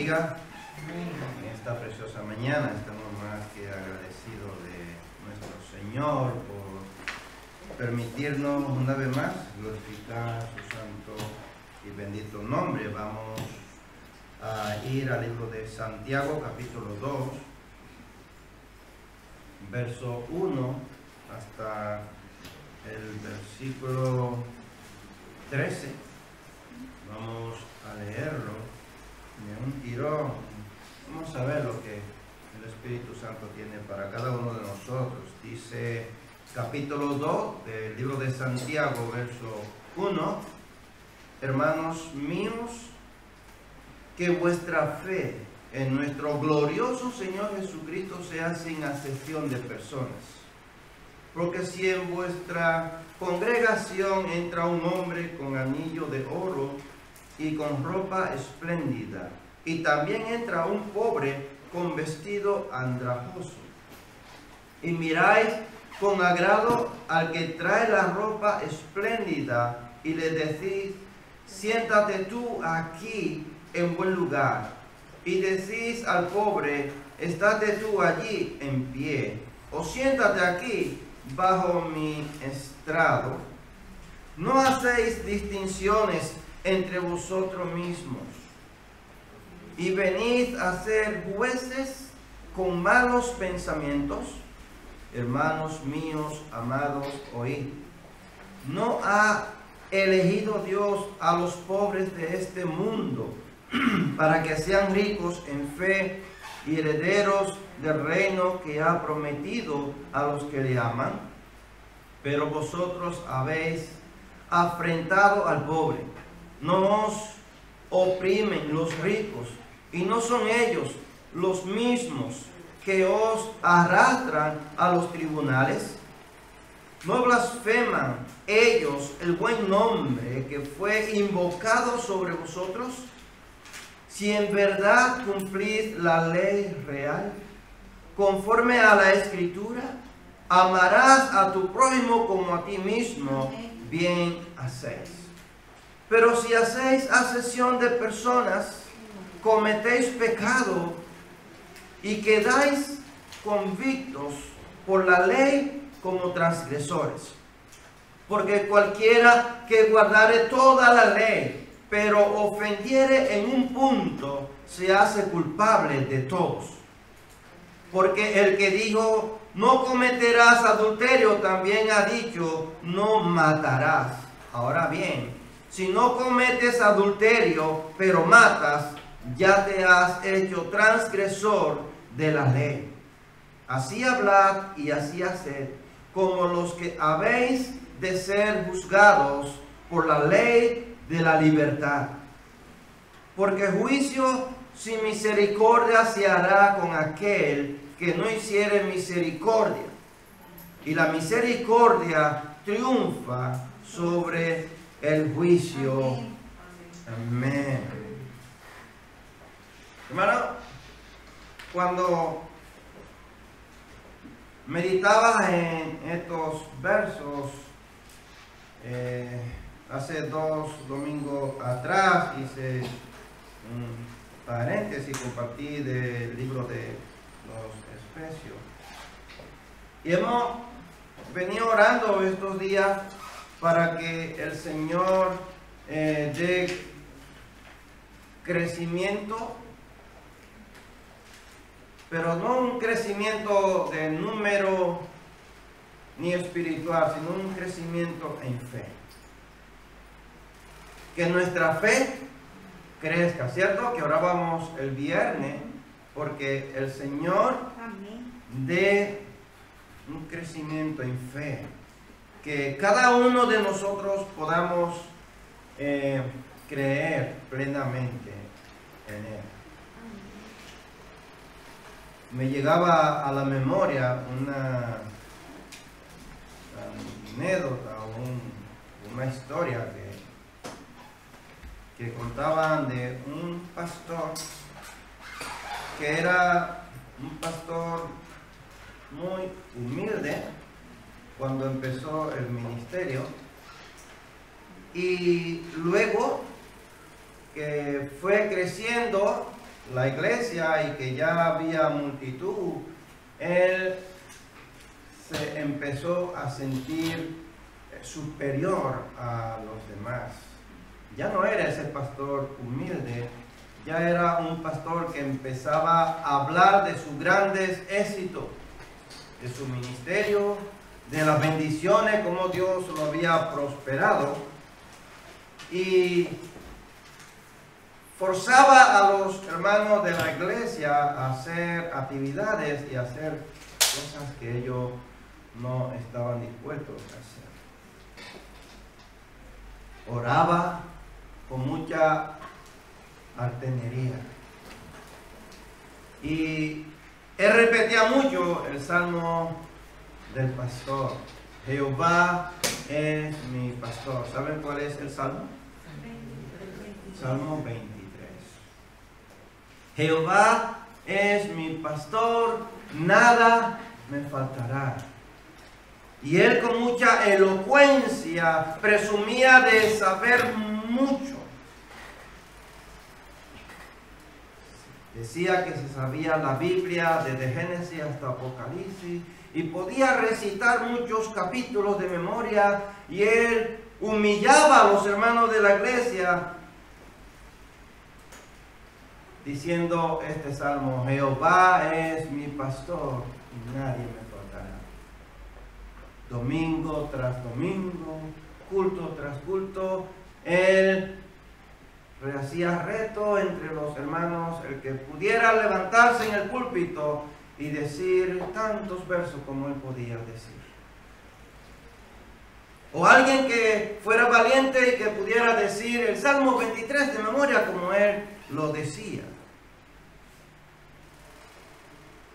bendiga. En esta preciosa mañana estamos más que agradecidos de nuestro Señor por permitirnos una vez más glorificar su santo y bendito nombre. Vamos a ir al libro de Santiago, capítulo 2, verso 1 hasta el versículo 13. Vamos a leerlo de un tirón. Vamos a ver lo que el Espíritu Santo tiene para cada uno de nosotros. Dice capítulo 2 del libro de Santiago, verso 1. Hermanos míos, que vuestra fe en nuestro glorioso Señor Jesucristo sea sin acepción de personas. Porque si en vuestra congregación entra un hombre con anillo de oro y con ropa espléndida, y también entra un pobre con vestido andrajoso, y miráis con agrado al que trae la ropa espléndida, y le decís, siéntate tú aquí en buen lugar, y decís al pobre, estate tú allí en pie, o siéntate aquí bajo mi estrado. No hacéis distinciones entre vosotros mismos, y venid a ser jueces con malos pensamientos. Hermanos míos, amados, oíd. ¿No ha elegido Dios a los pobres de este mundo para que sean ricos en fe y herederos del reino que ha prometido a los que le aman? Pero vosotros habéis afrentado al pobre. No os oprimen los ricos, y no son ellos los mismos que os arrastran a los tribunales. ¿No blasfeman ellos el buen nombre que fue invocado sobre vosotros? Si en verdad cumplís la ley real, conforme a la Escritura, amarás a tu prójimo como a ti mismo, bien hacéis. Pero si hacéis acepción de personas, cometéis pecado y quedáis convictos por la ley como transgresores. Porque cualquiera que guardare toda la ley, pero ofendiere en un punto, se hace culpable de todos. Porque el que dijo, no cometerás adulterio, también ha dicho, no matarás. Ahora bien, si no cometes adulterio, pero matas, ya te has hecho transgresor de la ley. Así hablad y así haced, como los que habéis de ser juzgados por la ley de la libertad. Porque juicio sin misericordia se hará con aquel que no hiciere misericordia, y la misericordia triunfa sobre el juicio. Amén. Hermano, cuando meditaba en estos versos, hace 2 domingos atrás hice un paréntesis, compartí del libro de los Efesios, y hemos venido orando estos días para que el Señor dé crecimiento, pero no un crecimiento de número ni espiritual, sino un crecimiento en fe. Que nuestra fe crezca, ¿cierto? Que orábamos el viernes, porque el Señor dé un crecimiento en fe. Que cada uno de nosotros podamos creer plenamente en Él. Me llegaba a la memoria una anécdota o una historia que contaban de un pastor que era un pastor muy humilde cuando empezó el ministerio, y luego que fue creciendo la iglesia y que ya había multitud, él se empezó a sentir superior a los demás. Ya no era ese pastor humilde, ya era un pastor que empezaba a hablar de sus grandes éxitos, de su ministerio, de las bendiciones, como Dios lo había prosperado, y forzaba a los hermanos de la iglesia a hacer actividades y a hacer cosas que ellos no estaban dispuestos a hacer. Oraba con mucha altanería. Y él repetía mucho el salmo del pastor. Jehová es mi pastor. ¿Saben cuál es el salmo? Salmo 23. Jehová es mi pastor, nada me faltará. Y él con mucha elocuencia presumía de saber mucho. Decía que se sabía la Biblia desde Génesis hasta Apocalipsis y podía recitar muchos capítulos de memoria, y él humillaba a los hermanos de la iglesia diciendo este salmo: Jehová es mi pastor y nadie me faltará. Domingo tras domingo, culto tras culto, él hacía reto entre los hermanos el que pudiera levantarse en el púlpito y decir tantos versos como él podía decir. O alguien que fuera valiente y que pudiera decir el Salmo 23 de memoria como él lo decía.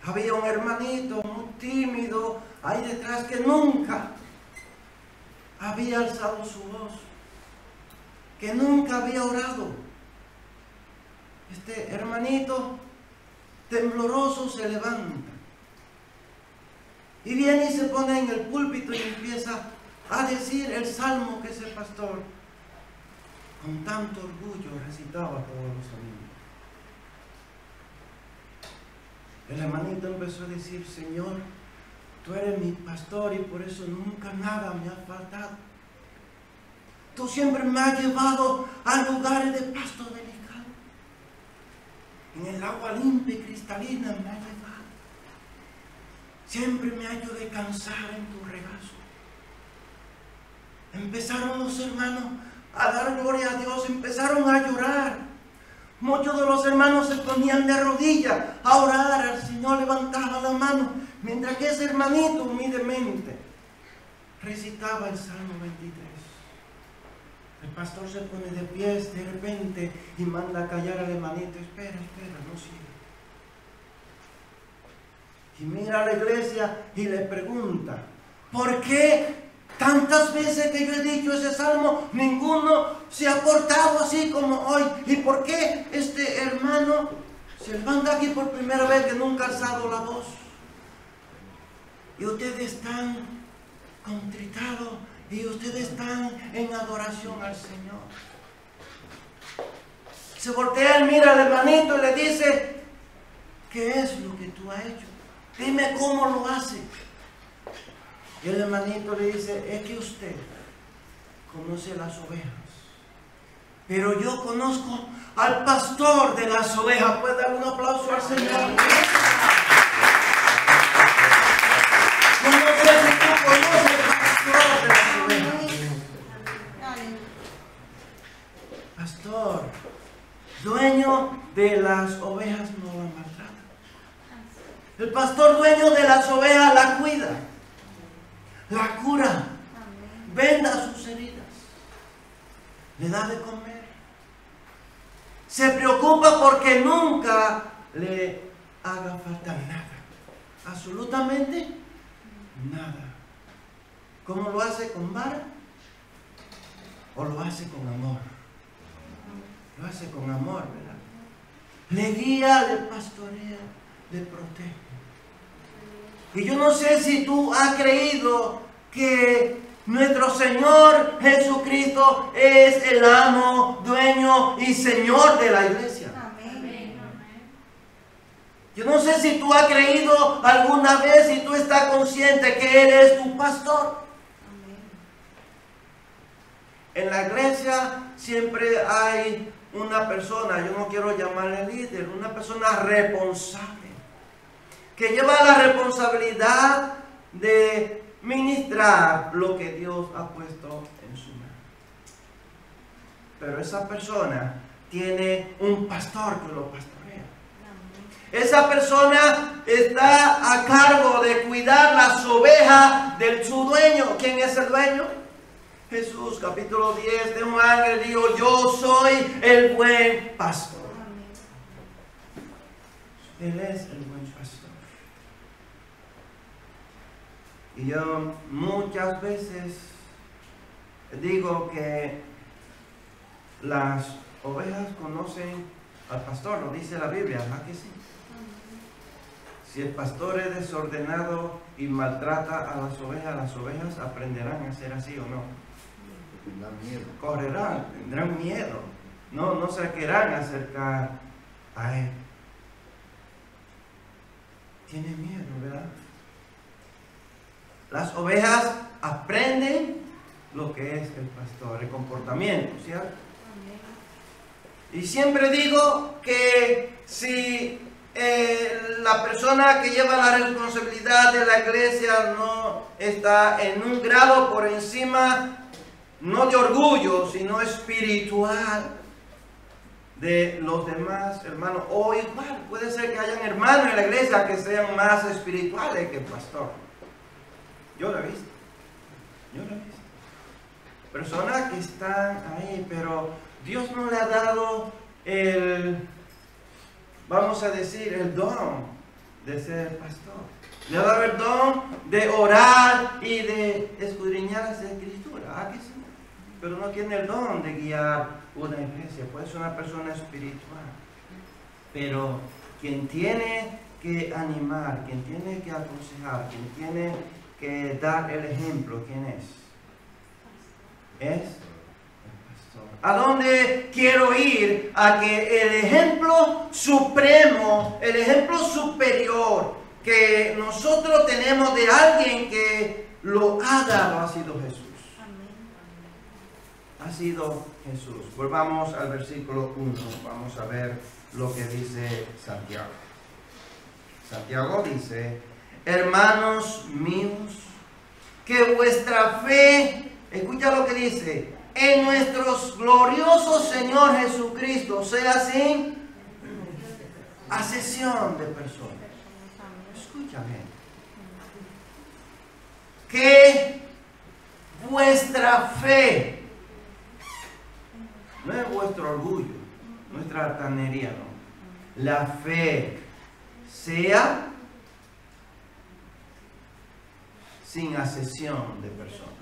Había un hermanito muy tímido ahí detrás que nunca había alzado su voz, que nunca había orado. Este hermanito tembloroso se levanta y viene y se pone en el púlpito y empieza a decir el salmo que ese pastor con tanto orgullo recitaba todos los domingos. El hermanito empezó a decir: Señor, tú eres mi pastor y por eso nunca nada me ha faltado. Tú siempre me has llevado a lugares de pasto delicado. En el agua limpia y cristalina me has llevado. Siempre me has hecho descansar en tu regazo. Empezaron los hermanos a dar gloria a Dios, empezaron a llorar. Muchos de los hermanos se ponían de rodillas a orar al Señor, levantaban la mano, mientras que ese hermanito humildemente recitaba el Salmo 23. El pastor se pone de pies de repente y manda a callar al hermanito: espera, no siga. Y mira a la iglesia y le pregunta: ¿por qué tantas veces que yo he dicho ese salmo, ninguno se ha portado así como hoy? ¿Y por qué este hermano se levanta aquí por primera vez que nunca ha alzado la voz? Y ustedes están contritados y ustedes están en adoración al Señor. Se voltea y mira al hermanito y le dice: ¿qué es lo que tú has hecho? Dime cómo lo hace. Y el hermanito le dice: es que usted conoce las ovejas, pero yo conozco al pastor de las ovejas. ¿Puede dar un aplauso al Señor? Yo no sé si tú conoces al pastor de las ovejas. Pastor, dueño de las ovejas, no la maltrata. El pastor dueño de las ovejas la cuida, la cura, venda sus heridas, le da de comer, se preocupa porque nunca le haga falta nada, absolutamente nada. ¿Cómo lo hace? ¿Con vara? ¿O lo hace con amor? Lo hace con amor, ¿verdad? Le guía, le pastorea, le protege. Y yo no sé si tú has creído que nuestro Señor Jesucristo es el amo, dueño y Señor de la iglesia. Amén. Yo no sé si tú has creído alguna vez y tú estás consciente que Él es tu pastor. En la iglesia siempre hay una persona, yo no quiero llamarle líder, una persona responsable, que lleva la responsabilidad de ministrar lo que Dios ha puesto en su mano. Pero esa persona tiene un pastor que lo pastorea. Esa persona está a cargo de cuidar las ovejas de su dueño. ¿Quién es el dueño? Jesús, capítulo 10 de Juan, él dijo, yo soy el buen pastor. Él es el buen pastor. Y yo muchas veces digo que las ovejas conocen al pastor, lo dice la Biblia, ¿verdad que sí? Si el pastor es desordenado y maltrata a las ovejas aprenderán a ser así o no. Tendrán miedo. Correrán, tendrán miedo. No se querrán acercar a él. Tiene miedo, ¿verdad? Las ovejas aprenden lo que es el pastor, el comportamiento, ¿cierto? Y siempre digo que si la persona que lleva la responsabilidad de la iglesia no está en un grado por encima, no de orgullo, sino espiritual de los demás hermanos, o igual puede ser que hayan hermanos en la iglesia que sean más espirituales que el pastor. Yo lo he visto. Personas que están ahí, pero Dios no le ha dado vamos a decir, el don de ser pastor. Le ha dado el don de orar y de escudriñar las escrituras. ¿Ah, que sí? Pero no tiene el don de guiar una iglesia, pues es una persona espiritual. Pero quien tiene que animar, quien tiene que aconsejar, quien tiene que dar el ejemplo, ¿quién es? Es el pastor. ¿A dónde quiero ir? A que el ejemplo supremo, el ejemplo superior que nosotros tenemos de alguien que lo ha dado ha sido Jesús. Ha sido Jesús. Volvamos al versículo 1. Vamos a ver lo que dice Santiago. Santiago dice, hermanos míos, que vuestra fe, escucha lo que dice, en nuestro glorioso Señor Jesucristo sea sin acepción de personas. Escúchame. Que vuestra fe, no es vuestro orgullo, nuestra altanería, no. La fe sea sin acepción de personas.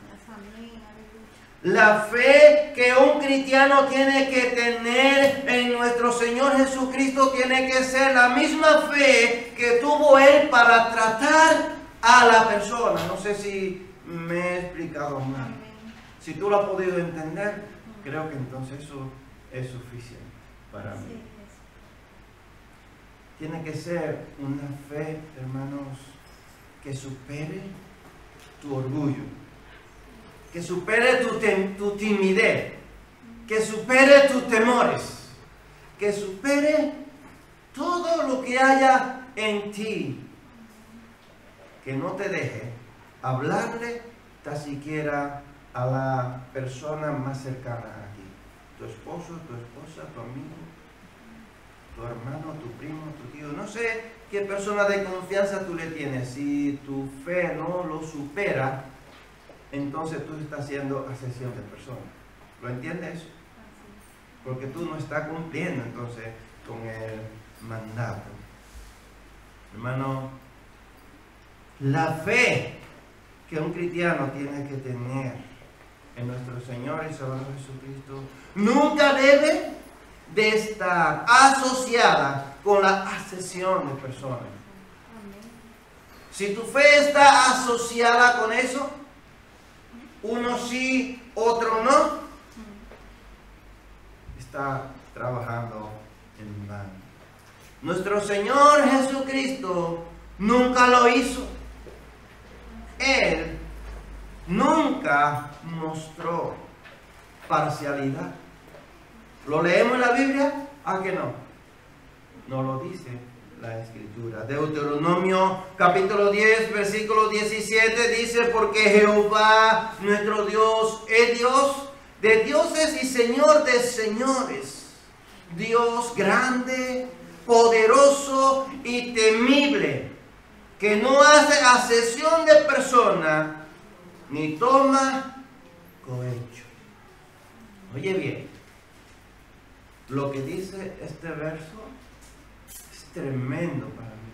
La fe que un cristiano tiene que tener en nuestro Señor Jesucristo tiene que ser la misma fe que tuvo Él para tratar a la persona. No sé si me he explicado mal. Si tú lo has podido entender, creo que entonces eso es suficiente para mí. Tiene que ser una fe, hermanos, que supere tu orgullo, que supere tu timidez, que supere tus temores, que supere todo lo que haya en ti, que no te deje hablarle tan siquiera a la persona más cercana a ti, tu esposo, tu esposa, tu amigo, tu hermano, tu primo, tu tío, no sé qué persona de confianza tú le tienes. Si tu fe no lo supera, entonces tú estás haciendo acepción de personas. ¿Lo entiendes? Porque tú no estás cumpliendo entonces con el mandato. Hermano, la fe que un cristiano tiene que tener en nuestro Señor y Salvador Jesucristo nunca debe de estar asociada con la acepción de personas. Si tu fe está asociada con eso, uno sí, otro no, está trabajando en vano. Nuestro Señor Jesucristo nunca lo hizo. Él nunca mostró parcialidad. ¿Lo leemos en la Biblia? ¿A que no? No lo dice la Escritura. Deuteronomio capítulo 10, versículo 17 dice: porque Jehová nuestro Dios es Dios de dioses y Señor de señores, Dios grande, poderoso y temible, que no hace acepción de persona ni toma cohecho. Oye bien, lo que dice este verso es tremendo para mí.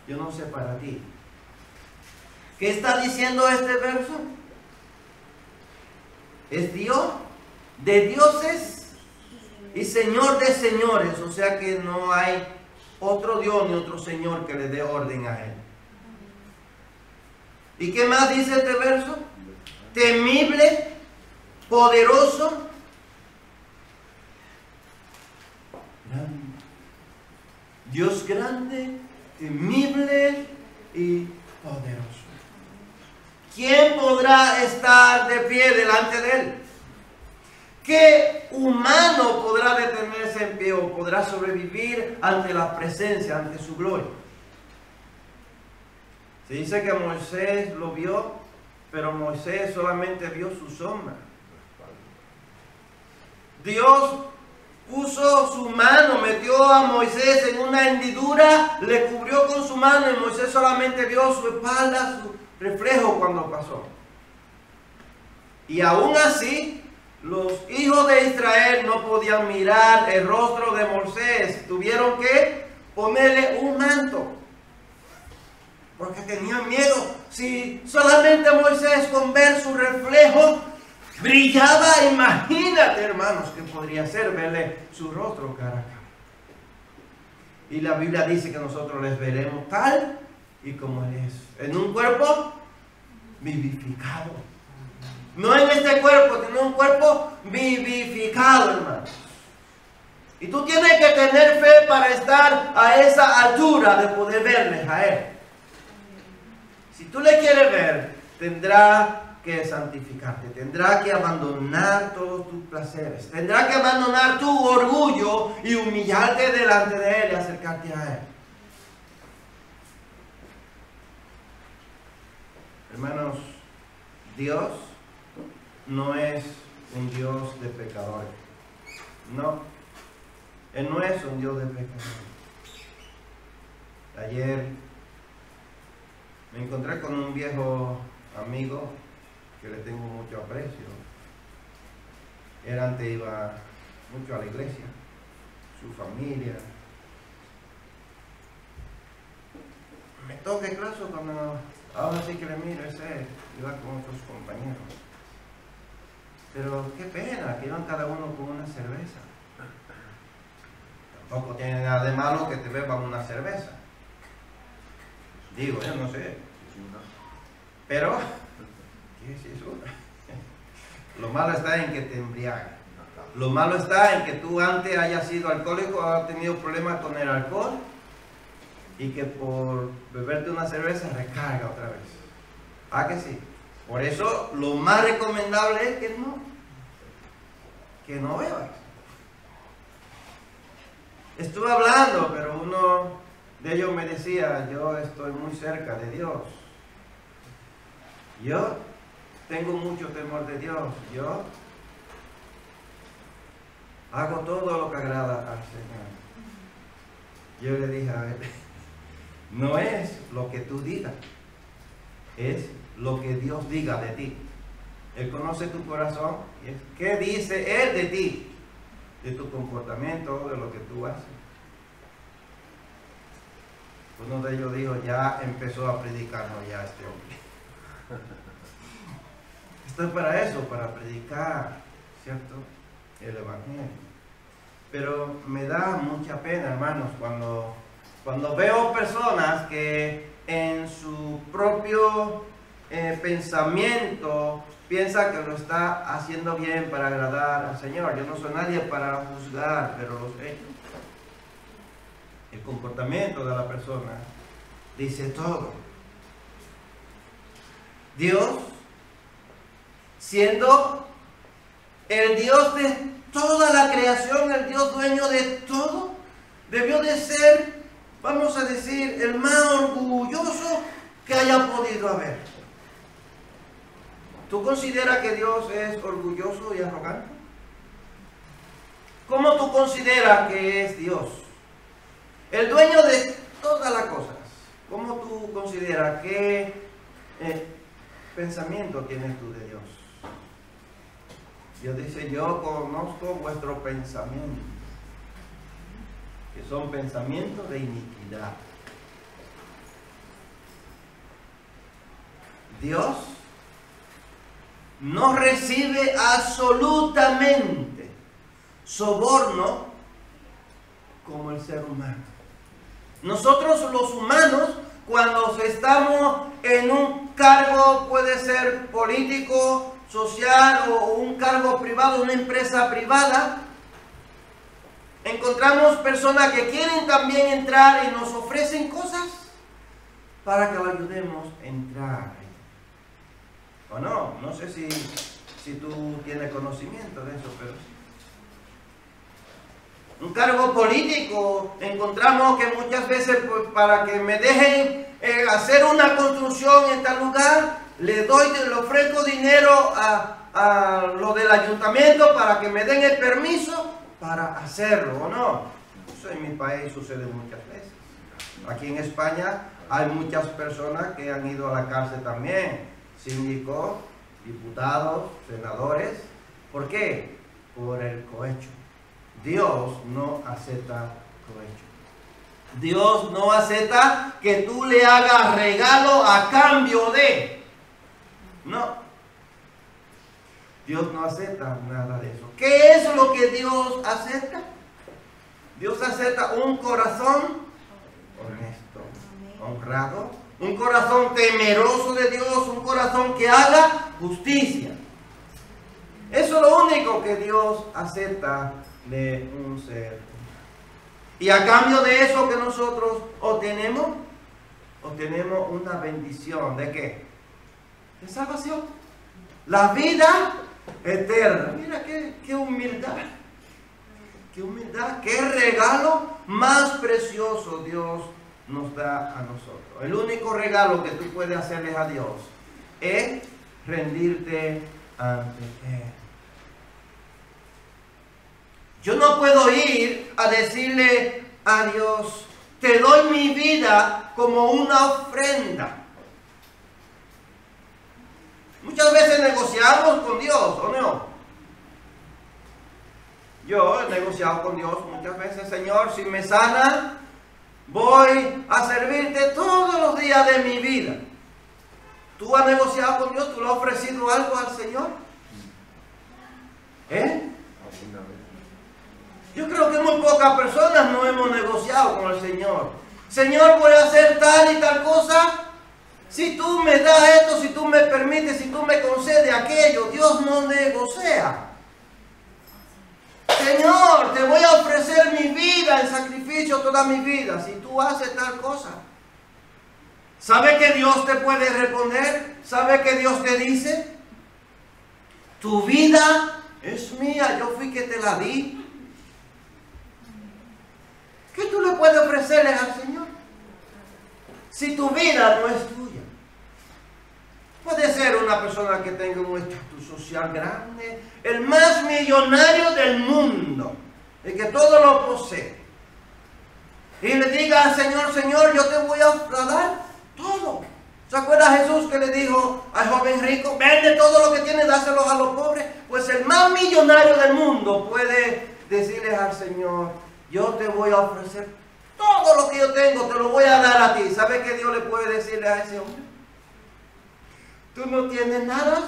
Yo no sé para ti. ¿Qué está diciendo este verso? Es Dios de dioses y Señor de señores. O sea que no hay otro Dios ni otro Señor que le dé orden a Él. ¿Y qué más dice este verso? Temible, poderoso, grande. Dios grande, temible y poderoso. ¿Quién podrá estar de pie delante de Él? ¿Qué humano podrá detenerse en pie o podrá sobrevivir ante la presencia, ante su gloria? Se dice que Moisés lo vio, pero Moisés solamente vio su sombra. Dios puso su mano, metió a Moisés en una hendidura, le cubrió con su mano y Moisés solamente vio su espalda, su reflejo cuando pasó. Y aún así, los hijos de Israel no podían mirar el rostro de Moisés. Tuvieron que ponerle un manto, porque tenían miedo. Si solamente Moisés con ver su reflejo brillaba, imagínate, hermanos, que podría ser verle su rostro cara a cara. Y la Biblia dice que nosotros les veremos tal y como Él es, en un cuerpo vivificado. No en este cuerpo, sino un cuerpo vivificado, hermanos. Y tú tienes que tener fe para estar a esa altura de poder verles a Él. Si tú le quieres ver, tendrá que santificarte, tendrá que abandonar todos tus placeres, tendrá que abandonar tu orgullo y humillarte delante de Él y acercarte a Él. Hermanos, Dios no es un Dios de pecadores. No, Él no es un Dios de pecadores. Ayer me encontré con un viejo amigo que le tengo mucho aprecio. Él antes iba mucho a la iglesia, su familia. Me toca el caso cuando ahora sí que le miro, ese iba con otros compañeros. Pero qué pena que iban cada uno con una cerveza. Tampoco tiene nada de malo que te beban una cerveza. Digo, yo no sé. Pero, ¿qué es eso? Lo malo está en que te embriague. Lo malo está en que tú antes hayas sido alcohólico, hayas tenido problemas con el alcohol y que por beberte una cerveza recarga otra vez. ¿Ah que sí? Por eso lo más recomendable es que no bebas. Estuve hablando, pero uno de ellos me decía: yo estoy muy cerca de Dios. Yo tengo mucho temor de Dios. Yo hago todo lo que agrada al Señor. Yo le dije a él: no es lo que tú digas, es lo que Dios diga de ti. Él conoce tu corazón y es qué dice Él de ti, de tu comportamiento, de lo que tú haces. Uno de ellos dijo: ya empezó a predicarnos ya este hombre. Esto es para eso, para predicar, ¿cierto?, el Evangelio. Pero me da mucha pena, hermanos, cuando veo personas que en su propio pensamiento piensa que lo está haciendo bien para agradar al Señor. Yo no soy nadie para juzgar, pero los hechos. El comportamiento de la persona dice todo. Dios, siendo el Dios de toda la creación, el Dios dueño de todo, debió de ser, vamos a decir, el más orgulloso que haya podido haber. ¿Tú consideras que Dios es orgulloso y arrogante? ¿Cómo tú consideras que es Dios? El dueño de todas las cosas. ¿Cómo tú consideras qué pensamiento tienes tú de Dios? Dios dice, yo conozco vuestro pensamiento, que son pensamientos de iniquidad. Dios no recibe absolutamente soborno como el ser humano. Nosotros los humanos, cuando estamos en un cargo, puede ser político, social o un cargo privado, una empresa privada, encontramos personas que quieren también entrar y nos ofrecen cosas para que lo ayudemos a entrar. ¿O no? No sé si tú tienes conocimiento de eso, pero sí. Un cargo político, encontramos que muchas veces pues, para que me dejen hacer una construcción en tal lugar, le ofrezco dinero a lo del ayuntamiento para que me den el permiso para hacerlo, ¿o no? Eso en mi país sucede muchas veces. Aquí en España hay muchas personas que han ido a la cárcel también, síndicos, diputados, senadores. ¿Por qué? Por el cohecho. Dios no acepta cohecho. Dios no acepta que tú le hagas regalo a cambio de. No. Dios no acepta nada de eso. ¿Qué es lo que Dios acepta? Dios acepta un corazón honesto, honrado, un corazón temeroso de Dios, un corazón que haga justicia. Eso es lo único que Dios acepta de un ser. Y a cambio de eso que nosotros obtenemos una bendición. ¿De qué? De salvación. La vida eterna. Mira qué humildad. Qué humildad. Qué regalo más precioso Dios nos da a nosotros. El único regalo que tú puedes hacerle a Dios es rendirte ante Él. Yo no puedo ir a decirle a Dios, te doy mi vida como una ofrenda. Muchas veces negociamos con Dios, ¿o no? Yo he negociado con Dios muchas veces, Señor, si me sana, voy a servirte todos los días de mi vida. ¿Tú has negociado con Dios? ¿Tú le has ofrecido algo al Señor? Yo creo que muy pocas personas no hemos negociado con el Señor. Señor, voy a hacer tal y tal cosa. Si tú me das esto, si tú me permites, si tú me concedes aquello, Dios no negocia. Señor, te voy a ofrecer mi vida en sacrificio toda mi vida, si tú haces tal cosa. ¿Sabe que Dios te puede responder? ¿Sabe que Dios te dice? Tu vida es mía, yo fui que te la di. ¿Qué tú le puedes ofrecerle al Señor? Si tu vida no es tuya. Puede ser una persona que tenga un estatus social grande, el más millonario del mundo, el que todo lo posee. Y le diga al Señor, Señor, yo te voy a dar todo. ¿Se acuerda Jesús que le dijo al joven rico, vende todo lo que tienes, dáselo a los pobres? Pues el más millonario del mundo puede decirle al Señor, yo te voy a ofrecer todo lo que yo tengo, te lo voy a dar a ti. ¿Sabe qué Dios le puede decirle a ese hombre? Tú no tienes nada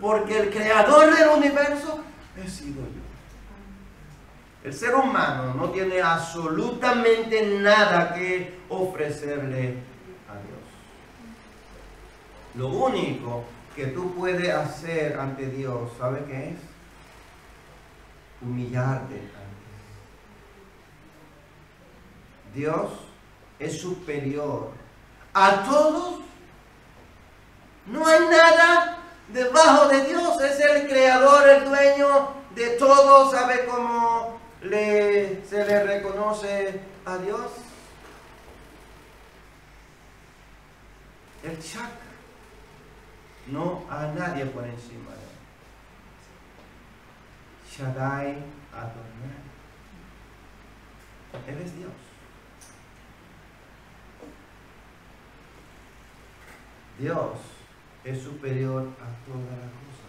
porque el creador del universo he sido yo. El ser humano no tiene absolutamente nada que ofrecerle a Dios. Lo único que tú puedes hacer ante Dios, ¿sabe qué es? Humillarte ante Él. Dios es superior a todos. No hay nada debajo de Dios. Es el creador, el dueño de todo. ¿Sabe cómo se le reconoce a Dios? El Shaka. No a nadie por encima de él. Shaddai Adonai. Él es Dios. Dios es superior a toda la cosa.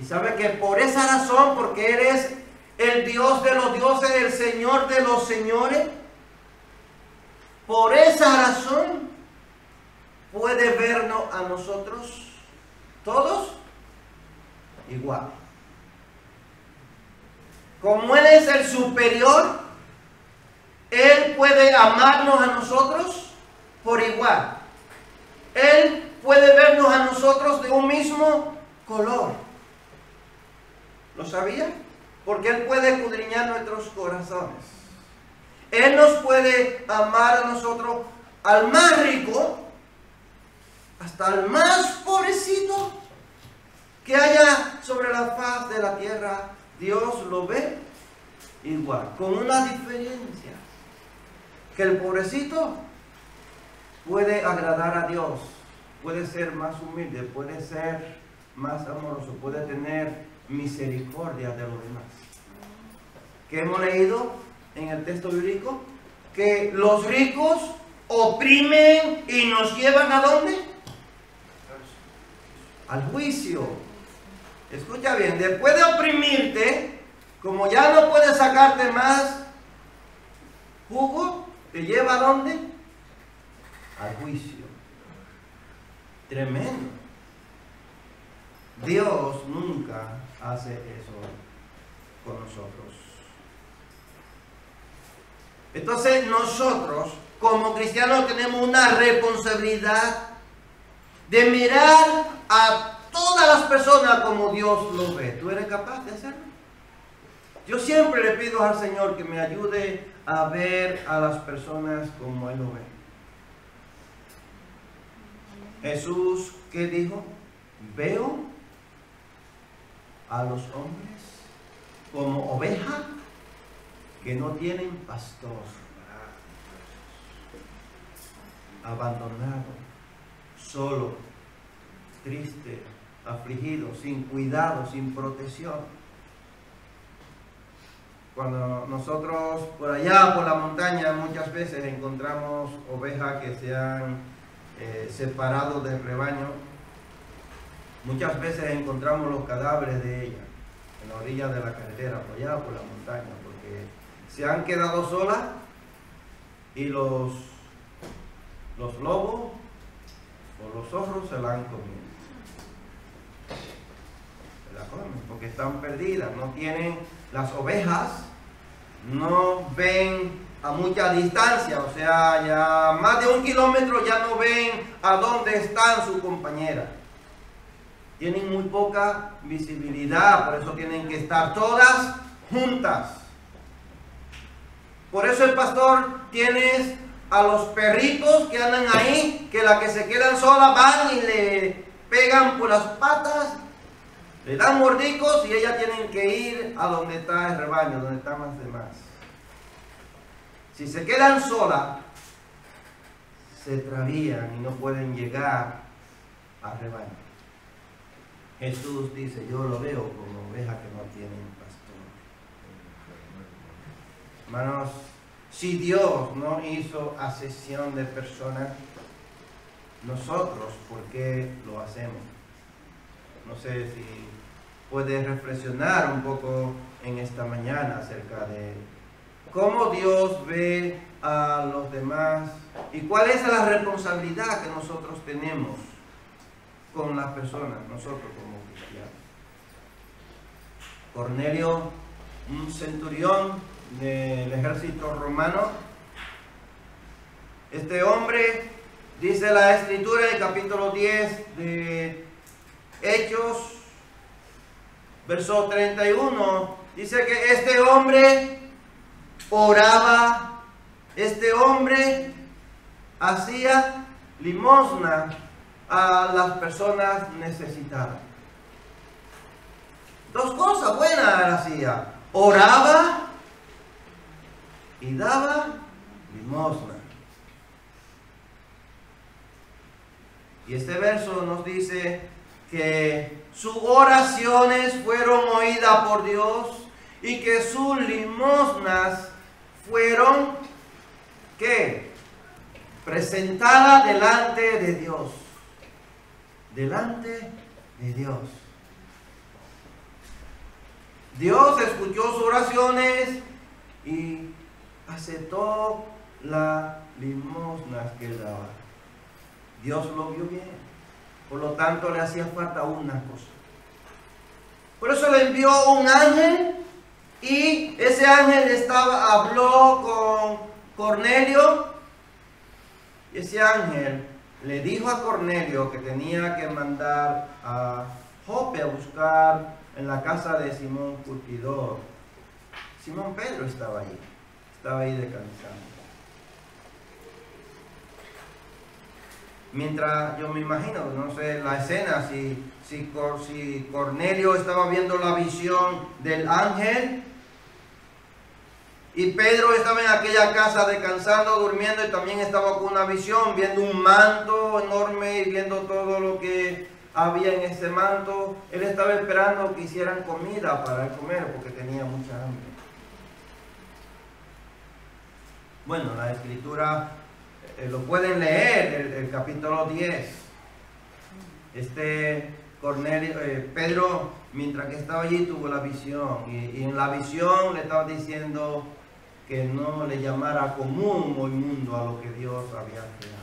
Y sabe que por esa razón, porque Él es el Dios de los dioses, el Señor de los señores, por esa razón puede vernos a nosotros todos igual. Como Él es el superior, Él puede amarnos a nosotros por igual. Él puede vernos a nosotros de un mismo color. ¿Lo sabía? Porque Él puede escudriñar nuestros corazones. Él nos puede amar a nosotros, al más rico, hasta al más pobrecito que haya sobre la faz de la tierra. Dios lo ve igual, con una diferencia, que el pobrecito puede agradar a Dios, puede ser más humilde, puede ser más amoroso, puede tener misericordia de los demás. Que hemos leído en el texto bíblico que los ricos oprimen y nos llevan ¿a dónde? Al juicio. Escucha bien, después de oprimirte, como ya no puedes sacarte más jugo, te lleva ¿a dónde? Al juicio. Tremendo. Dios nunca hace eso con nosotros. Entonces nosotros como cristianos tenemos una responsabilidad de mirar a todas las personas como Dios lo ve. ¿Tú eres capaz de hacerlo? Yo siempre le pido al Señor que me ayude a ver a las personas como Él lo ve. Jesús, ¿qué dijo? Veo a los hombres como ovejas que no tienen pastor, abandonado, solo, triste, afligido, sin cuidado, sin protección. Cuando nosotros por allá, por la montaña, muchas veces encontramos ovejas que se han separado del rebaño, muchas veces encontramos los cadáveres de ellas en la orilla de la carretera, por allá, por la montaña, porque se han quedado solas y los lobos o los zorros se la han comido. Se la comen porque están perdidas, no tienen, las ovejas no ven a mucha distancia, o sea, ya más de 1 kilómetro ya no ven a dónde están sus compañeras. Tienen muy poca visibilidad, por eso tienen que estar todas juntas. Por eso el pastor tiene a los perritos que andan ahí, que las que se quedan solas van y le pegan por las patas, le dan mordicos y ellas tienen que ir a donde está el rebaño, donde están las demás. Si se quedan solas, se extravían y no pueden llegar al rebaño. Jesús dice, yo lo veo como ovejas que no tienen pastor. Hermanos, si Dios no hizo acepción de personas, nosotros, ¿por qué lo hacemos? No sé si puedes reflexionar un poco en esta mañana acerca de cómo Dios ve a los demás y cuál es la responsabilidad que nosotros tenemos con las personas, nosotros como cristianos. Cornelio, un centurión del ejército romano, este hombre, dice la escritura en el capítulo 10 de Hechos, verso 31, dice que este hombre oraba Este hombre hacía limosna a las personas necesitadas. Dos cosas buenas él hacía: oraba y daba limosna. Y este verso nos dice que sus oraciones fueron oídas por Dios y que sus limosnas fueron, ¿qué? Presentadas delante de Dios. Delante de Dios. Dios escuchó sus oraciones y aceptó las limosnas que él daba. Dios lo vio bien. Por lo tanto, le hacía falta una cosa. Por eso le envió un ángel, y ese ángel habló con Cornelio, y ese ángel le dijo a Cornelio que tenía que mandar a Jope a buscar en la casa de Simón Curtidor. Simón Pedro estaba ahí descansando. Mientras, yo me imagino, no sé la escena, si Cornelio estaba viendo la visión del ángel y Pedro estaba en aquella casa descansando, durmiendo, y también estaba con una visión, viendo un manto enorme y viendo todo lo que había en ese manto. Él estaba esperando que hicieran comida para él comer porque tenía mucha hambre. Bueno, la escritura lo pueden leer, el capítulo 10. Pedro, mientras que estaba allí, tuvo la visión, y en la visión le estaba diciendo que no le llamara común o inmundo a lo que Dios había creado.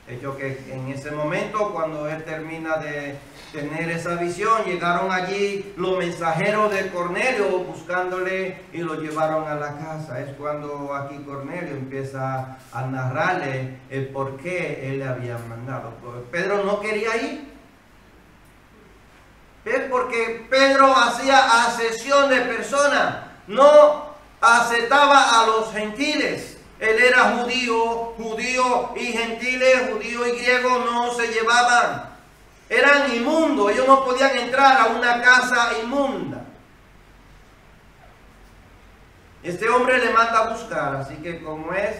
De hecho, que en ese momento, cuando él termina de tener esa visión, llegaron allí los mensajeros de Cornelio buscándole y lo llevaron a la casa. Es cuando aquí Cornelio empieza a narrarle el por qué él le había mandado. Pedro no quería ir, porque Pedro hacía acepción de personas, no aceptaba a los gentiles. Él era judío y gentiles, judío y griego no se llevaban. Eran inmundos, ellos no podían entrar a una casa inmunda. Este hombre le manda a buscar, así que como es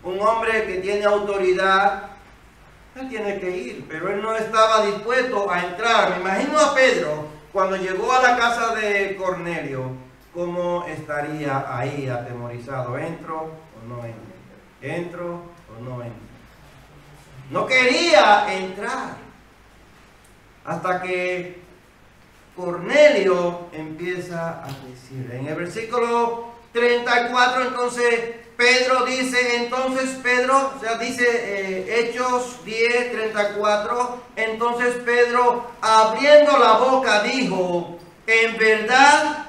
un hombre que tiene autoridad, él tiene que ir, pero él no estaba dispuesto a entrar. Me imagino a Pedro cuando llegó a la casa de Cornelio, cómo estaría ahí atemorizado. ¿Entro o no entro? ¿Entro o no entro? No quería entrar. Hasta que Cornelio empieza a decir. En el versículo 34, entonces Pedro dice, Hechos 10, 34, entonces Pedro, abriendo la boca, dijo: en verdad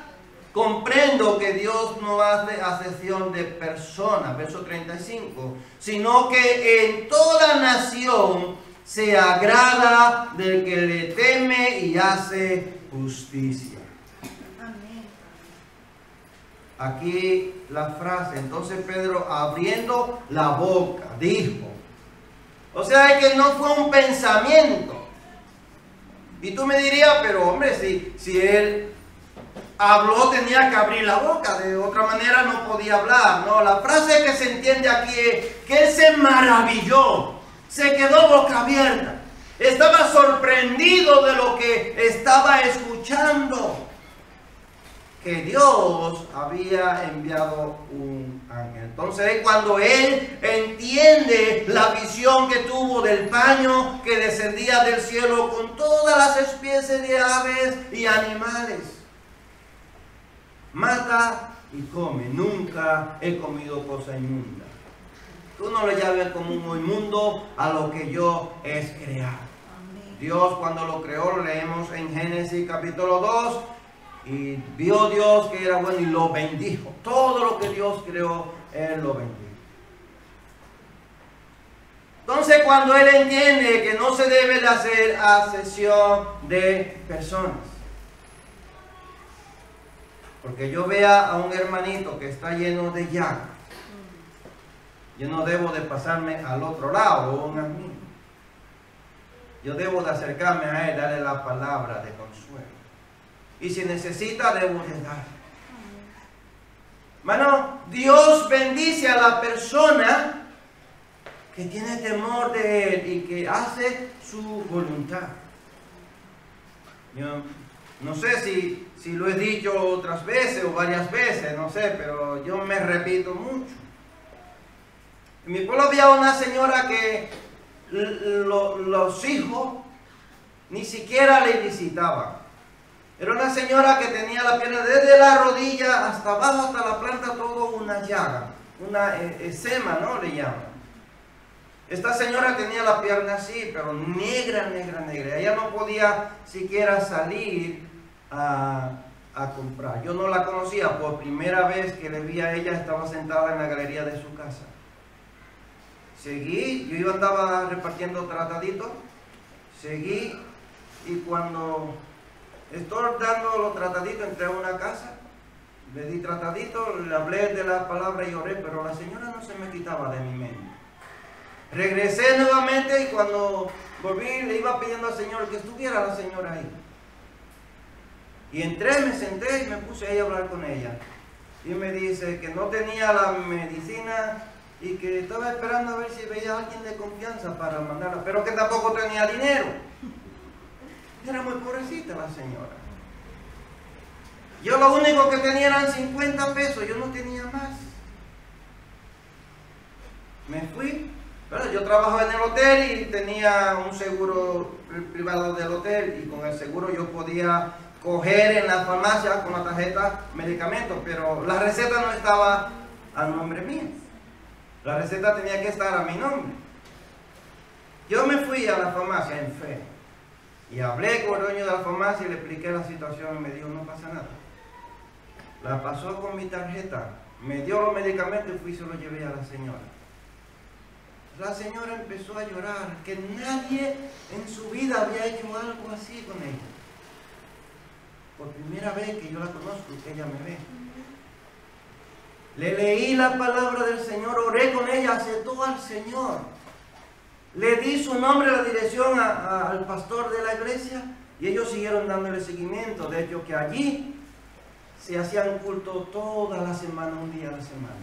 comprendo que Dios no hace acepción de personas, verso 35, sino que en toda nación se agrada del que le teme y hace justicia. Amén. Aquí la frase, entonces Pedro, abriendo la boca, dijo. O sea que no fue un pensamiento. Y tú me dirías, pero hombre, si él habló, tenía que abrir la boca, de otra manera no podía hablar. No, la frase que se entiende aquí es que él se maravilló, se quedó boca abierta, estaba sorprendido de lo que estaba escuchando, que Dios había enviado un ángel. Entonces, cuando él entiende la visión que tuvo del paño que descendía del cielo con todas las especies de aves y animales, mata y come. Nunca he comido cosa inmunda. Tú no le llames como un inmundo a lo que yo es creado. Amén. Dios, cuando lo creó, lo leemos en Génesis capítulo 2, y vio Dios que era bueno y lo bendijo. Todo lo que Dios creó, Él lo bendijo. Entonces, cuando Él entiende que no se debe de hacer acepción de personas, Porque yo vea a un hermanito que está lleno de llaga, yo no debo de pasarme al otro lado o un amigo. Yo debo de acercarme a él, darle la palabra de consuelo. Y si necesita, debo de dar. Hermano, Dios bendice a la persona que tiene temor de Él y que hace su voluntad. Yo no sé si lo he dicho otras veces o varias veces, no sé, pero yo me repito mucho. En mi pueblo había una señora que los hijos ni siquiera le visitaban. Era una señora que tenía la pierna desde la rodilla hasta abajo, hasta la planta, todo una llaga, una eczema, ¿no? Le llaman. Esta señora tenía la pierna así, pero negra, negra, negra. Ella no podía siquiera salir a comprar. Yo no la conocía, por primera vez que le vi a ella, estaba sentada en la galería de su casa. Seguí, yo andaba repartiendo trataditos, seguí, y cuando estoy dando los trataditos, entré a una casa, le di trataditos, le hablé de la palabra y oré, pero la señora no se me quitaba de mi mente. Regresé nuevamente y cuando volví le iba pidiendo al Señor que estuviera la señora ahí. Y entré, me senté y me puse ahí a hablar con ella. Y me dice que no tenía la medicina y que estaba esperando a ver si veía a alguien de confianza para mandarla, pero que tampoco tenía dinero. Era muy pobrecita la señora. Yo lo único que tenía eran 50 pesos, yo no tenía más. Me fui. Bueno, yo trabajaba en el hotel y tenía un seguro privado del hotel y con el seguro yo podía coger en la farmacia con la tarjeta medicamentos, pero la receta no estaba a nombre mío. La receta tenía que estar a mi nombre. Yo me fui a la farmacia en fe y hablé con el dueño de la farmacia y le expliqué la situación y me dijo, no pasa nada. La pasó con mi tarjeta, me dio los medicamentos y fui y se los llevé a la señora. La señora empezó a llorar, que nadie en su vida había hecho algo así con ella. Por primera vez que yo la conozco, que ella me ve. Le leí la palabra del Señor, oré con ella, aceptó al Señor. Le di su nombre, la dirección al pastor de la iglesia y ellos siguieron dándole seguimiento. De hecho, que allí se hacían culto toda la semana, un día a la semana.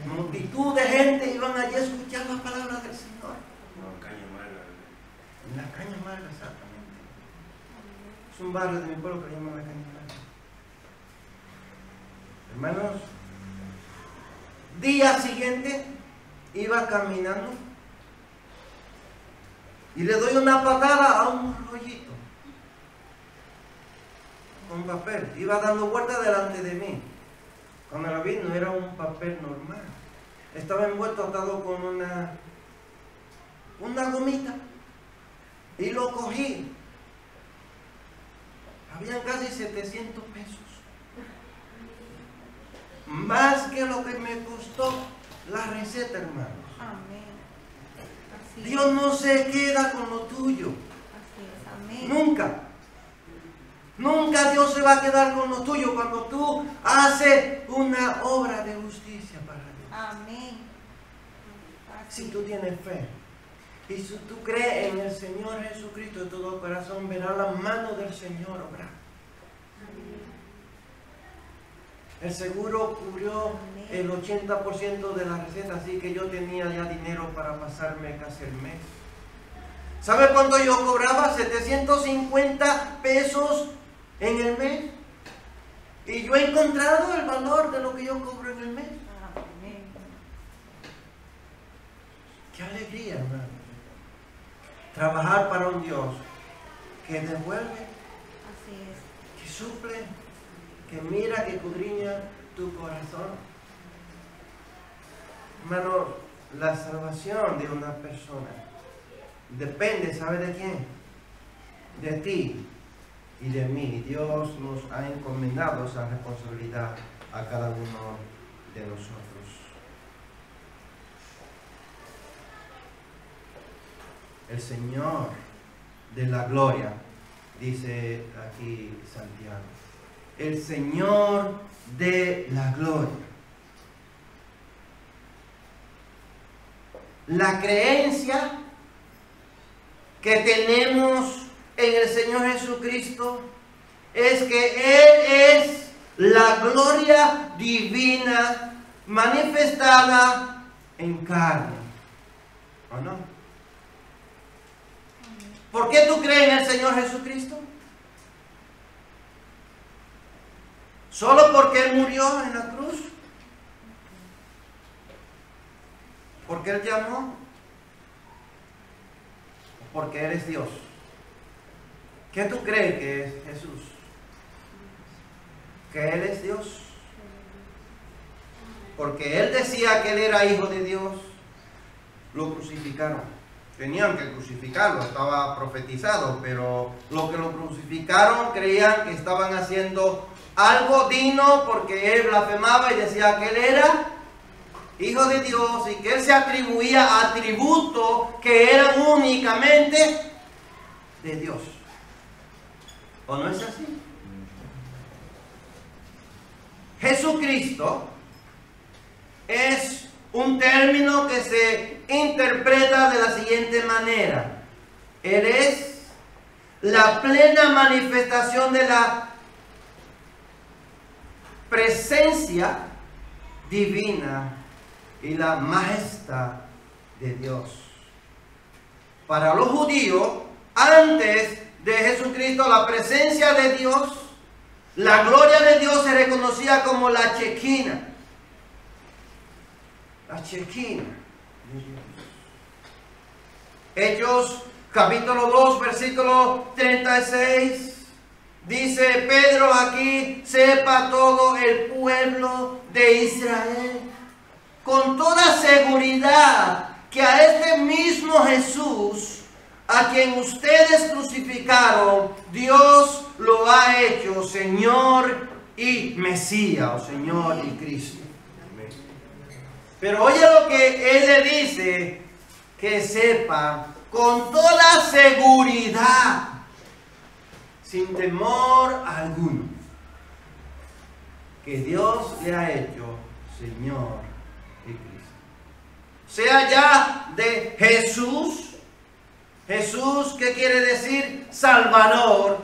Multitud de gente iban allí a escuchar la palabra del Señor. No, Caña Amarga. En la Caña Amarga, exactamente. Es un barrio de mi pueblo que se llama la Caña Amarga. Hermanos, día siguiente iba caminando y le doy una patada a un rollito con papel. Iba dando vueltas delante de mí. Cuando lo vi, no era un papel normal. Estaba envuelto, atado con una gomita. Y lo cogí. Habían casi 700 pesos. Más que lo que me costó la receta, hermanos. Amén. Así Dios no se queda con lo tuyo. es. Amén. Nunca. Nunca Dios se va a quedar con lo tuyo cuando tú haces una obra de justicia para Dios. Amén. Si Así. tú tienes fe y si tú crees en el Señor Jesucristo de todo corazón, verás la mano del Señor obrar. El seguro cubrió el 80% de la receta, así que yo tenía ya dinero para pasarme casi el mes. ¿Sabe cuánto yo cobraba? 750 pesos en el mes. Y yo he encontrado el valor de lo que yo cobro en el mes. Amén. Qué alegría, hermano. Trabajar para un Dios que devuelve, Así es. que suple, que mira, que escudriña tu corazón. Hermano, la salvación de una persona depende, ¿sabe de quién? De ti y de mí. Dios nos ha encomendado esa responsabilidad a cada uno de nosotros. El Señor de la gloria, dice aquí Santiago, el Señor de la gloria. La creencia que tenemos en el Señor Jesucristo es que Él es la gloria divina manifestada en carne. ¿O no? ¿Por qué tú crees en el Señor Jesucristo? ¿Solo porque Él murió en la cruz? ¿Porque Él llamó? ¿O porque Él es Dios? ¿Qué tú crees que es Jesús? ¿Que Él es Dios? Porque Él decía que Él era hijo de Dios, lo crucificaron. Tenían que crucificarlo, estaba profetizado, pero los que lo crucificaron creían que estaban haciendo algo digno porque Él blasfemaba y decía que Él era hijo de Dios y que Él se atribuía atributos que eran únicamente de Dios. ¿O no es así? Jesucristo es un término que se interpreta de la siguiente manera. Él es la plena manifestación de la presencia divina y la majestad de Dios. Para los judíos, antes de Jesucristo, la presencia de Dios, la gloria de Dios se reconocía como la Shekinah. La Shekinah de Dios. Hechos capítulo 2, versículo 36. Dice Pedro aquí: sepa todo el pueblo de Israel con toda seguridad que a este mismo Jesús, a quien ustedes crucificaron, Dios lo ha hecho Señor y Mesías, o Señor y Cristo. Pero oye lo que Él le dice: que sepa con toda seguridad, sin temor alguno, que Dios le ha hecho Señor y Cristo. Sea ya de Jesús. Jesús, ¿qué quiere decir? Salvador.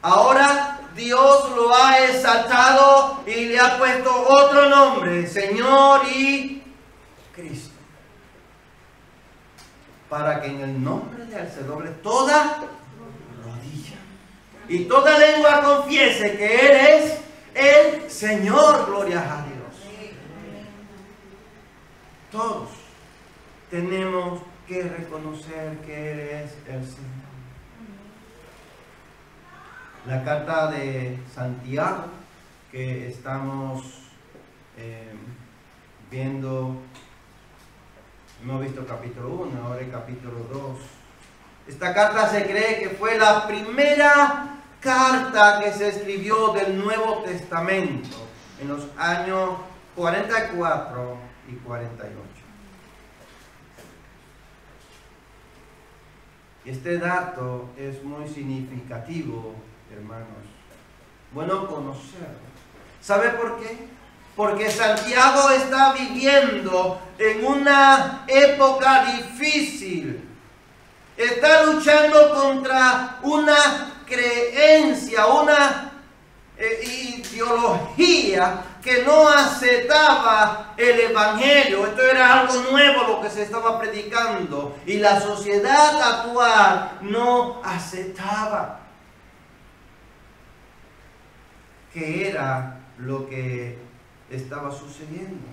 Ahora Dios lo ha exaltado y le ha puesto otro nombre: Señor y Cristo. Para que en el nombre de Él se doble toda rodilla y toda lengua confiese que Él es el Señor. Gloria a Dios. Todos tenemos que reconocer que Él es el Señor. La carta de Santiago que estamos viendo, hemos visto capítulo 1, ahora el capítulo 2. Esta carta se cree que fue la primera carta que se escribió del Nuevo Testamento en los años 44 y 48. Este dato es muy significativo, hermanos. Bueno conocerlo. ¿Sabe por qué? Porque Santiago está viviendo en una época difícil. Está luchando contra una creencia, una ideología que no aceptaba el Evangelio. Esto era algo nuevo lo que se estaba predicando y la sociedad actual no aceptaba. ¿Qué era lo que estaba sucediendo?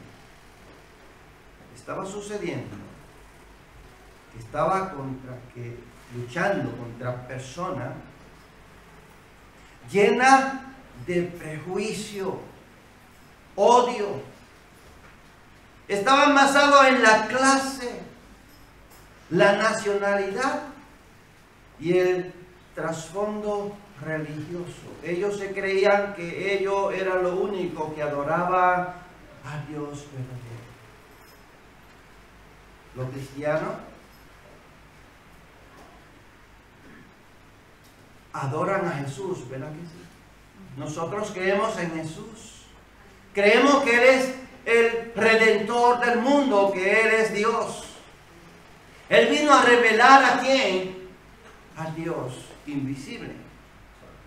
Estaba sucediendo que estaba luchando contra personas llenas de prejuicio, odio. Estaban basados en la clase, la nacionalidad y el trasfondo religioso. Ellos se creían que ellos eran lo único que adoraba a Dios verdadero. Los cristianos adoran a Jesús, ¿verdad que sí? Nosotros creemos en Jesús. Creemos que Él es el Redentor del mundo, que Él es Dios. Él vino a revelar ¿a quién? A Dios invisible.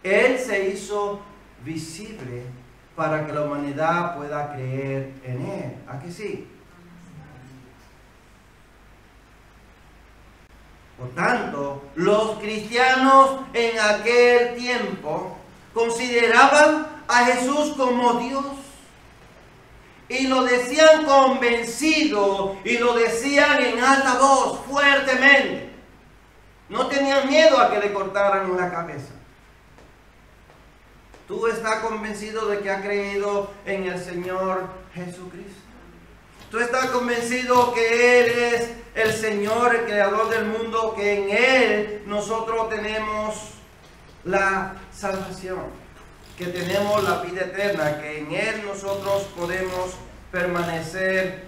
Él se hizo visible para que la humanidad pueda creer en Él. ¿A que sí? Por tanto, los cristianos en aquel tiempo consideraban a Jesús como Dios. Y lo decían convencido y lo decían en alta voz, fuertemente. No tenían miedo a que le cortaran la cabeza. ¿Tú estás convencido de que has creído en el Señor Jesucristo? ¿Tú estás convencido que Él es el Señor, el Creador del mundo, que en Él nosotros tenemos la salvación, que tenemos la vida eterna, que en Él nosotros podemos permanecer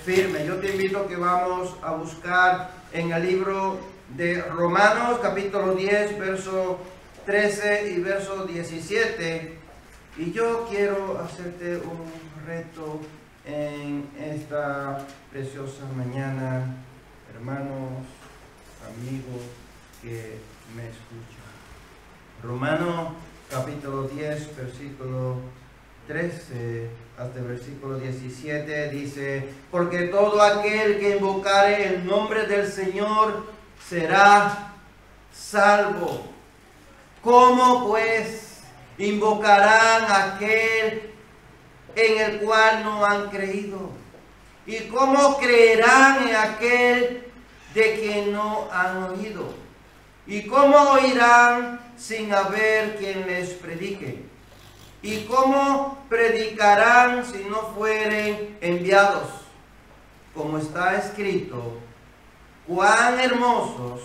firmes? Yo te invito a que vamos a buscar en el libro de Romanos, capítulo 10, verso 13 y verso 17. Y yo quiero hacerte un reto en esta preciosa mañana, hermanos, amigos que me escuchan. Romanos capítulo 10, versículo 13 hasta el versículo 17 dice: porque todo aquel que invocare el nombre del Señor será salvo. ¿Cómo pues invocarán a aquel en el cual no han creído? ¿Y cómo creerán en aquel de quien no han oído? ¿Y cómo oirán sin haber quien les predique? ¿Y cómo predicarán si no fueren enviados? Como está escrito: cuán hermosos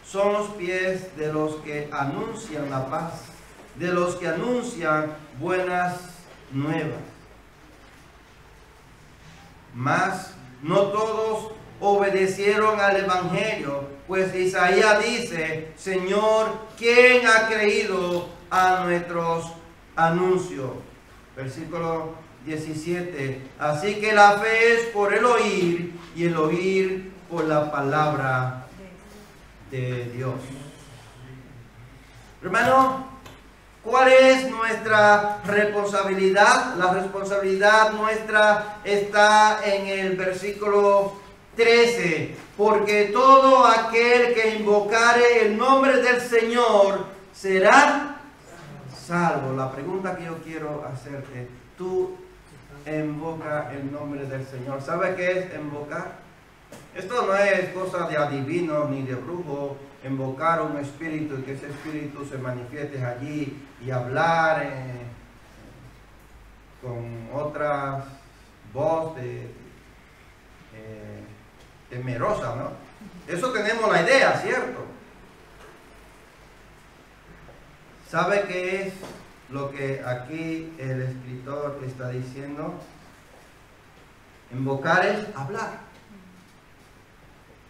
son los pies de los que anuncian la paz, de los que anuncian buenas nuevas. Mas no todos obedecieron al Evangelio, pues Isaías dice: Señor, ¿quién ha creído a nuestros anuncios? Versículo 17. Así que la fe es por el oír, y el oír por la palabra de Dios. Hermano, ¿cuál es nuestra responsabilidad? La responsabilidad nuestra está en el versículo 13. Porque todo aquel que invocare el nombre del Señor será salvo. La pregunta que yo quiero hacerte: ¿tú invoca el nombre del Señor? ¿Sabes qué es invocar? Esto no es cosa de adivinos ni de brujos. Invocar un espíritu y que ese espíritu se manifieste allí y hablar con otras voces temerosas, ¿no? Eso tenemos la idea, ¿cierto? ¿Sabe qué es lo que aquí el escritor está diciendo? Invocar es hablar.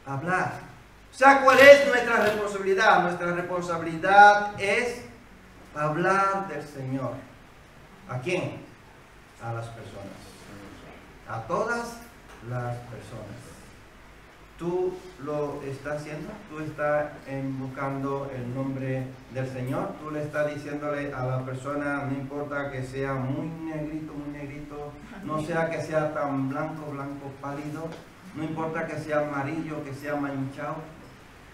Hablar. O sea, ¿cuál es nuestra responsabilidad? Nuestra responsabilidad es hablar del Señor. ¿A quién? A las personas. A todas las personas. ¿Tú lo estás haciendo? ¿Tú estás invocando el nombre del Señor? ¿Tú le estás diciéndole a la persona, no importa que sea muy negrito, no sea que sea tan blanco, pálido, no importa que sea amarillo, que sea manchado,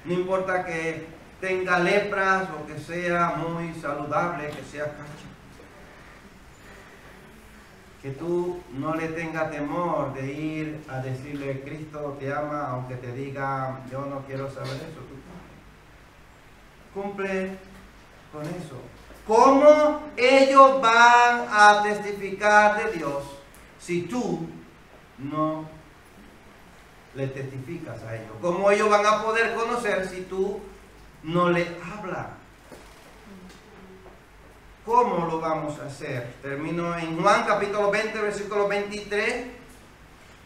no importa que tenga lepras o que sea muy saludable, que sea cacho? Que tú no le tengas temor de ir a decirle: Cristo te ama, aunque te diga: yo no quiero saber eso. Tú cumple con eso. ¿Cómo ellos van a testificar de Dios si tú no le testificas a ellos? ¿Cómo ellos van a poder conocer si tú no le hablas? ¿Cómo lo vamos a hacer? Termino en Juan capítulo 20, versículo 23.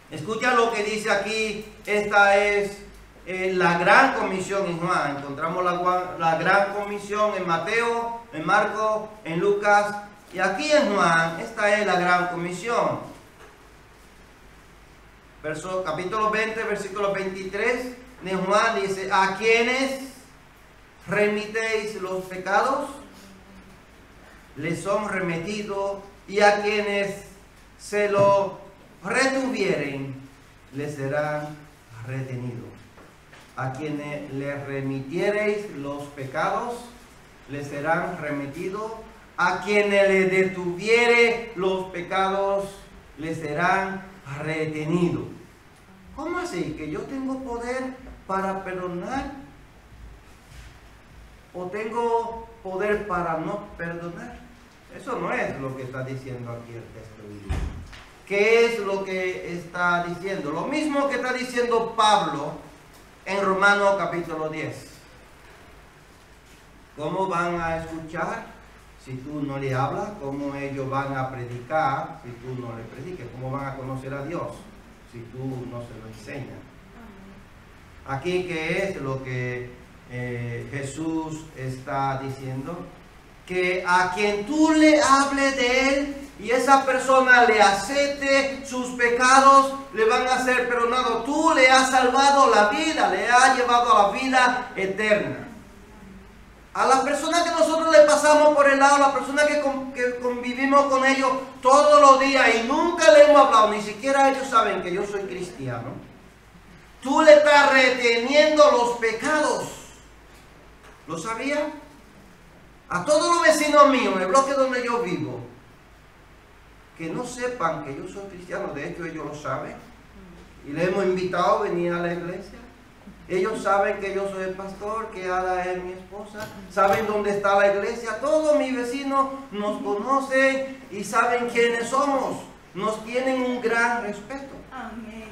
Escucha lo que dice aquí. Esta es la gran comisión en Juan. Encontramos la gran comisión en Mateo en Marcos, en Lucas y aquí en Juan. Esta es la gran comisión. Capítulo 20, versículo 23 de Juan dice: ¿a quienes remitéis los pecados? Les son remitidos, y a quienes se lo retuvieren, les serán retenidos. A quienes les remitiereis los pecados, les serán remitidos. A quienes les detuviere los pecados, les serán retenidos. ¿Cómo así? ¿Que yo tengo poder para perdonar? ¿O tengo poder para no perdonar? Eso no es lo que está diciendo aquí el texto bíblico. ¿Qué es lo que está diciendo? Lo mismo que está diciendo Pablo en Romanos capítulo 10. ¿Cómo van a escuchar si tú no le hablas? ¿Cómo ellos van a predicar si tú no le prediques? ¿Cómo van a conocer a Dios si tú no se lo enseñas? Aquí, ¿qué es lo que Jesús está diciendo? Que a quien tú le hables de Él y esa persona le acepte, sus pecados le van a ser perdonados. Tú le has salvado la vida, le has llevado a la vida eterna. A las personas que nosotros le pasamos por el lado, a las personas que convivimos con ellos todos los días y nunca le hemos hablado, ni siquiera ellos saben que yo soy cristiano, tú le estás reteniendo los pecados. ¿Lo sabía? A todos los vecinos míos, en el bloque donde yo vivo, que no sepan que yo soy cristiano, de hecho ellos lo saben, y les hemos invitado a venir a la iglesia. Ellos saben que yo soy el pastor, que Ada es mi esposa, saben dónde está la iglesia. Todos mis vecinos nos conocen y saben quiénes somos. Nos tienen un gran respeto. Amén.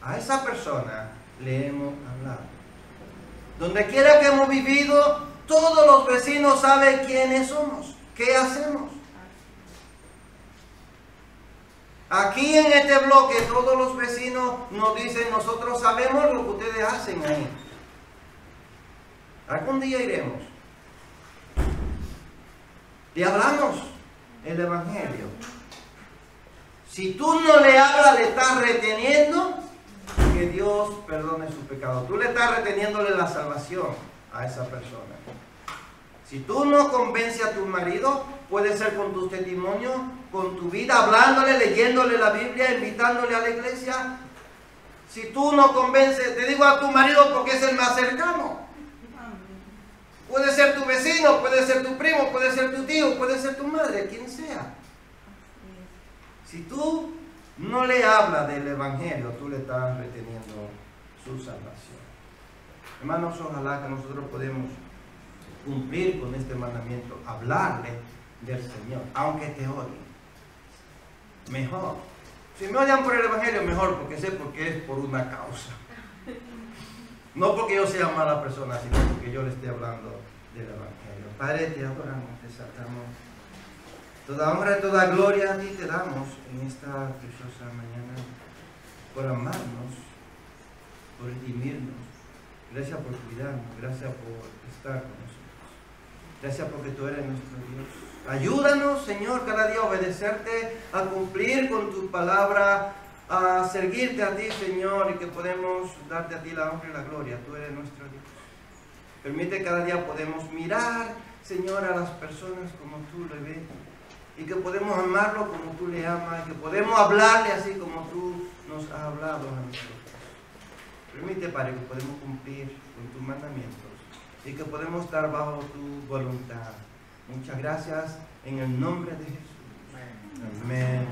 A esa persona le hemos hablado. Donde quiera que hemos vivido, todos los vecinos saben quiénes somos, qué hacemos. Aquí en este bloque todos los vecinos nos dicen: nosotros sabemos lo que ustedes hacen ahí. Algún día iremos y hablamos el evangelio. Si tú no le hablas, le estás reteniendo que Dios perdone su pecado. Tú le estás reteniéndole la salvación a esa persona. Si tú no convences a tu marido, puede ser con tu testimonio, con tu vida, hablándole, leyéndole la Biblia, invitándole a la iglesia. Si tú no convences, te digo a tu marido porque es el más cercano. Puede ser tu vecino, puede ser tu primo, puede ser tu tío, puede ser tu madre, quien sea. Si tú no le hablas del evangelio, tú le estás reteniendo su salvación. Hermanos, ojalá que nosotros podamos cumplir con este mandamiento, hablarle del Señor, aunque te odien. Mejor. Si me odian por el evangelio, mejor, porque sé por qué es por una causa. No porque yo sea mala persona, sino porque yo le esté hablando del evangelio. Padre, te adoramos, te sacamos. Toda honra y toda gloria a ti te damos en esta preciosa mañana, por amarnos, por redimirnos. Gracias por cuidarnos, gracias por estar con nosotros. Gracias porque tú eres nuestro Dios. Ayúdanos, Señor, cada día a obedecerte, a cumplir con tu palabra, a servirte a ti, Señor, y que podemos darte a ti la honra y la gloria. Tú eres nuestro Dios. Permite cada día podemos mirar, Señor, a las personas como tú le ves, y que podemos amarlo como tú le amas, y que podemos hablarle así como tú nos has hablado a nosotros. Permite, Padre, que podemos cumplir con tus mandamientos y que podemos estar bajo tu voluntad. Muchas gracias en el nombre de Jesús. Amén.